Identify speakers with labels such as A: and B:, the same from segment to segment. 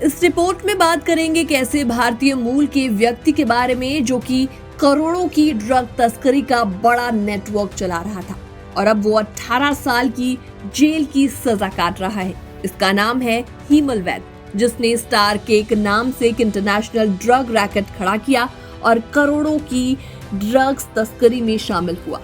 A: इस रिपोर्ट में बात करेंगे कैसे भारतीय मूल के व्यक्ति के बारे में जो कि करोड़ों की ड्रग तस्करी का बड़ा नेटवर्क चला रहा था और अब वो 18 साल की जेल की सजा काट रहा है। इसका नाम है हीमल वैद, जिसने स्टार केक नाम से एक इंटरनेशनल ड्रग रैकेट खड़ा किया और करोड़ों की ड्रग्स तस्करी में शामिल हुआ।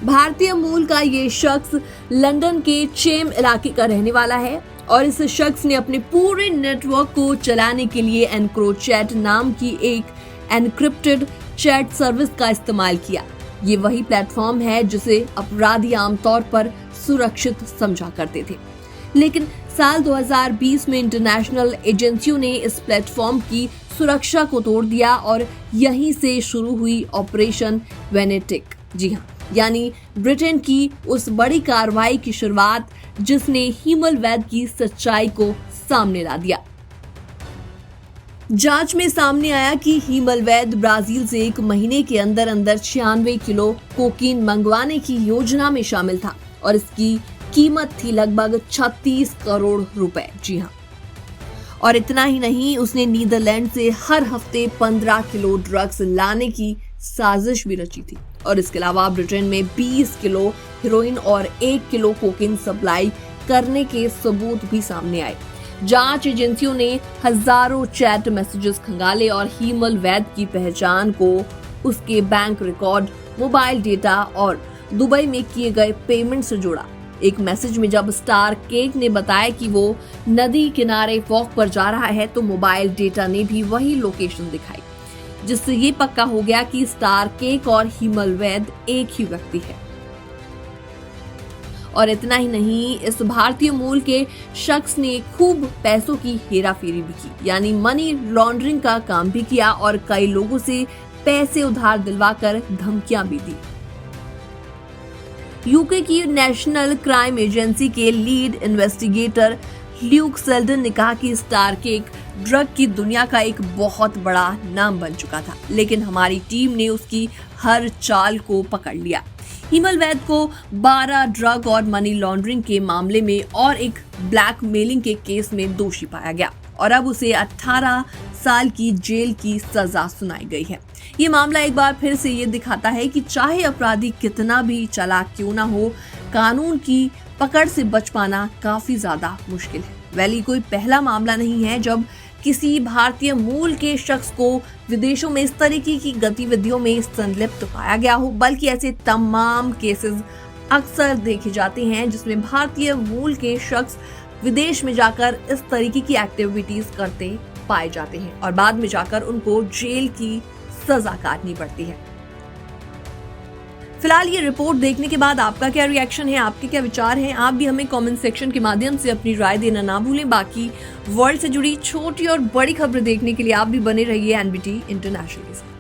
A: भारतीय मूल का ये शख्स लंदन के चेम इलाके का रहने वाला है और इस शख्स ने अपने पूरे नेटवर्क को चलाने के लिए एनक्रोचैट नाम की एक एनक्रिप्टेड चैट सर्विस का इस्तेमाल किया। ये वही प्लेटफॉर्म है जिसे अपराधी आमतौर पर सुरक्षित समझा करते थे, लेकिन साल 2020 में इंटरनेशनल एजेंसियों ने इस प्लेटफॉर्म की सुरक्षा को तोड़ दिया और यहीं से शुरू हुई ऑपरेशन वेनेटिक। जी हाँ, यानी ब्रिटेन की उस बड़ी कार्रवाई की शुरुआत जिसने हीमल वैद की सच्चाई को सामने ला दिया। जांच में सामने आया कि हीमल वैद ब्राजील से एक महीने के अंदर 96 किलो कोकीन मंगवाने की योजना में शामिल था और इसकी कीमत थी लगभग 36 करोड़ रुपए। जी हाँ, और इतना ही नहीं, उसने नीदरलैंड से हर हफ्ते 15 किलो ड्रग्स लाने की साजिश भी रची थी और इसके अलावा ब्रिटेन में 20 किलो हेरोइन और 1 किलो कोकीन सप्लाई करने के सबूत भी सामने आए। जांच एजेंसियों ने हजारों चैट मैसेजेस खंगाले और हीमल वैद की पहचान को उसके बैंक रिकॉर्ड, मोबाइल डेटा और दुबई में किए गए पेमेंट से जोड़ा। एक मैसेज में जब स्टार केक ने बताया कि वो नदी किनारे वॉक पर जा रहा है तो मोबाइल डेटा ने भी वही लोकेशन दिखाई, जिससे ये पक्का हो गया कि स्टार केक और हीमल वैद एक ही व्यक्ति है। और इतना ही नहीं, इस भारतीय मूल के शख्स ने खूब पैसों की हेराफेरी भी की, यानी मनी लॉन्ड्रिंग का काम भी किया और कई लोगों से पैसे उधार दिलवाकर धमकियां भी दी। यूके की नेशनल क्राइम एजेंसी के लीड इन्वेस्टिगेटर ल्यूक सेल्डन ने कहा कि स्टार केक ड्रग की दुनिया का एक बहुत बड़ा नाम बन चुका था, लेकिन हमारी टीम ने उसकी हर चाल को पकड़ लिया। हीमल वैद को 12 ड्रग और मनी लॉन्ड्रिंग के मामले में और एक ब्लैकमेलिंग के केस में दोषी पाया गया और अब उसे 18 साल की जेल की सजा सुनाई गई है। ये मामला एक बार फिर से ये दिखाता है कि चाहे अपराधी कितना भी चालाक क्यों ना हो, कानून की पकड़ से बच पाना काफी ज्यादा मुश्किल है। वैली कोई पहला मामला नहीं है जब किसी भारतीय मूल के शख्स को विदेशों में इस तरीके की गतिविधियों में संलिप्त पाया गया हो, बल्कि ऐसे तमाम केसेस अक्सर देखे जाते हैं जिसमें भारतीय मूल के शख्स विदेश में जाकर इस तरीके की एक्टिविटीज करते पाए जाते हैं और बाद में जाकर उनको जेल की सजा काटनी पड़ती है। फिलहाल ये रिपोर्ट देखने के बाद आपका क्या रिएक्शन है, आपके क्या विचार हैं? आप भी हमें कमेंट सेक्शन के माध्यम से अपनी राय देना ना भूलें। बाकी वर्ल्ड से जुड़ी छोटी और बड़ी खबरें देखने के लिए आप भी बने रहिए एनबीटी इंटरनेशनल के साथ।